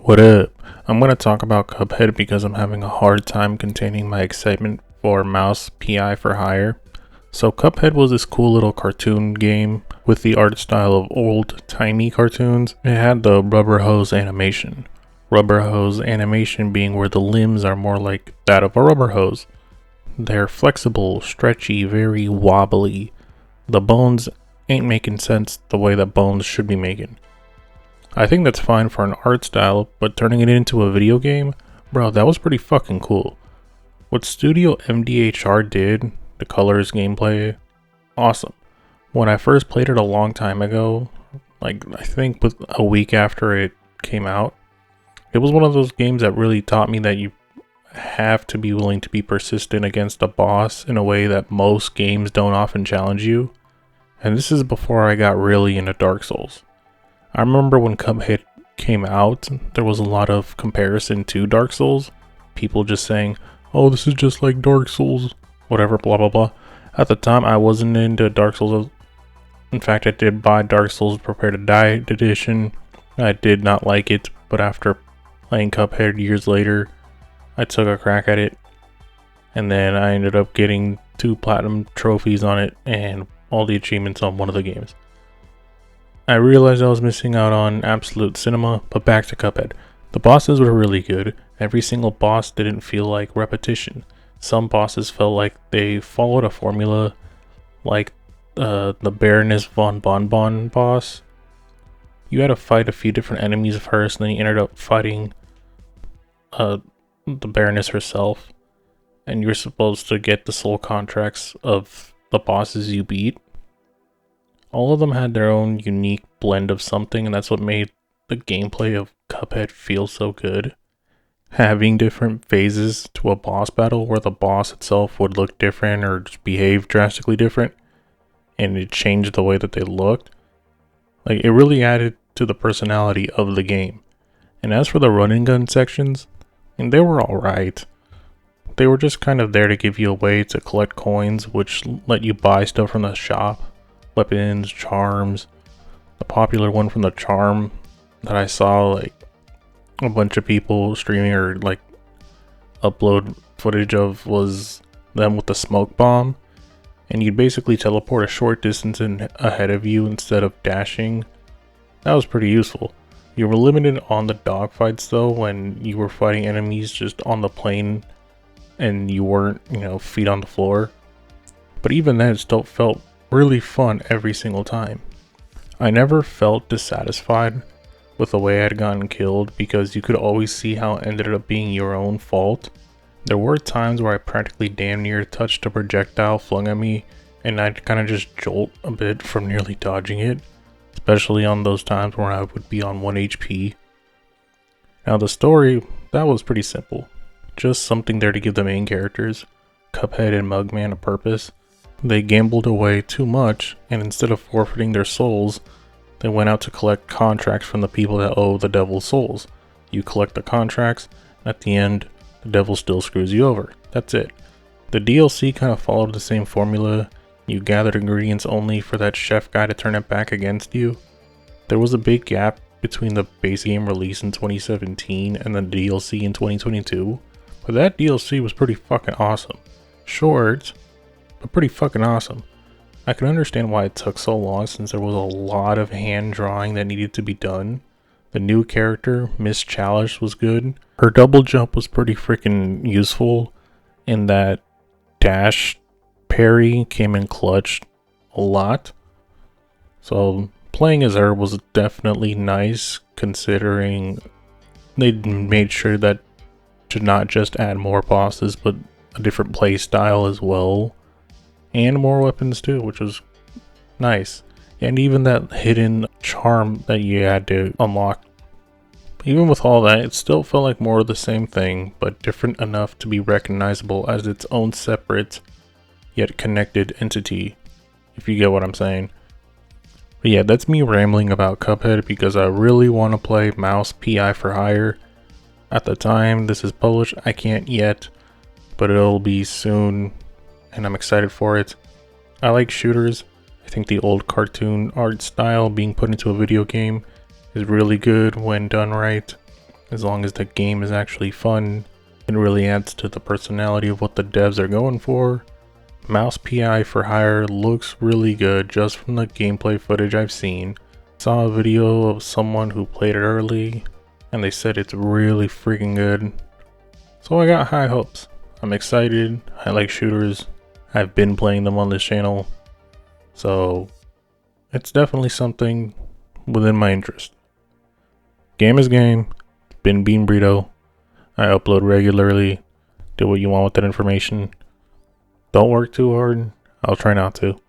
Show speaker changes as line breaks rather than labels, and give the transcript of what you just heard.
What up? I'm going to talk about Cuphead because I'm having a hard time containing my excitement for Mouse P.I for hire. So Cuphead was this cool little cartoon game with the art style of old timey cartoons. It had the rubber hose animation. Rubber hose animation being where the limbs are more like that of a rubber hose. They're flexible, stretchy, very wobbly. The bones ain't making sense the way that bones should be making. I think that's fine for an art style, but turning it into a video game? Bro, that was pretty fucking cool. What Studio MDHR did, the colors, gameplay, awesome. When I first played it a long time ago, like I think with a week after it came out, it was one of those games that really taught me that you have to be willing to be persistent against a boss in a way that most games don't often challenge you. And this is before I got really into Dark Souls. I remember when Cuphead came out, there was a lot of comparison to Dark Souls. People just saying, oh, this is just like Dark Souls, whatever, blah, blah, blah. At the time, I wasn't into Dark Souls. In fact, I did buy Dark Souls Prepare to Die edition. I did not like it, but after playing Cuphead years later, I took a crack at it. And then I ended up getting 2 platinum trophies on it and all the achievements on one of the games. I realized I was missing out on absolute cinema, but back to Cuphead. The bosses were really good. Every single boss didn't feel like repetition. Some bosses felt like they followed a formula, like the Baroness von Bonbon boss. You had to fight a few different enemies first, and then you ended up fighting the Baroness herself. And you're supposed to get the soul contracts of the bosses you beat. All of them had their own unique blend of something, and that's what made the gameplay of Cuphead feel so good. Having different phases to a boss battle where the boss itself would look different or just behave drastically different, and it changed the way that they looked. Like, it really added to the personality of the game. And as for the run and gun sections, and they were alright. They were just kind of there to give you a way to collect coins, which let you buy stuff from the shop. Weapons, charms. The popular one from the charm that I saw like a bunch of people streaming or like upload footage of was them with the smoke bomb, and you'd basically teleport a short distance ahead of you instead of dashing. That was pretty useful. You were limited on the dogfights though when you were fighting enemies just on the plane and you weren't, feet on the floor. But even then it still felt really fun every single time. I never felt dissatisfied with the way I had gotten killed because you could always see how it ended up being your own fault. There were times where I practically damn near touched a projectile flung at me and I'd kind of just jolt a bit from nearly dodging it, especially on those times where I would be on 1 HP. Now the story, that was pretty simple. Just something there to give the main characters, Cuphead and Mugman, a purpose. They gambled away too much, and instead of forfeiting their souls, they went out to collect contracts from the people that owe the devil souls. You collect the contracts, and at the end, the devil still screws you over. That's it. The DLC kind of followed the same formula. You gathered ingredients only for that chef guy to turn it back against you. There was a big gap between the base game release in 2017 and the DLC in 2022, but that DLC was pretty fucking awesome. Short, but pretty fucking awesome. I can understand why it took so long since there was a lot of hand drawing that needed to be done. The new character, Miss Chalice, was good. Her double jump was pretty freaking useful in that dash parry came in clutch a lot. So playing as her was definitely nice considering they made sure that to not just add more bosses but a different play style as well. And more weapons too, which was nice. And even that hidden charm that you had to unlock. Even with all that, it still felt like more of the same thing, but different enough to be recognizable as its own separate, yet connected entity, if you get what I'm saying. But yeah, that's me rambling about Cuphead because I really want to play Mouse P.I for hire. At the time this is published, I can't yet, but it'll be soon. And I'm excited for it. I like shooters. I think the old cartoon art style being put into a video game is really good when done right. as long as the game is actually fun and really adds to the personality of what the devs are going for. Mouse P.I for Hire looks really good just from the gameplay footage I've seen. Saw a video of someone who played it early and they said it's really freaking good. So I got high hopes. I'm excited. I like shooters. I've been playing them on this channel. So it's definitely something within my interest. Game is game. Been Bean Burrito. I upload regularly. Do what you want with that information. Don't work too hard. I'll try not to.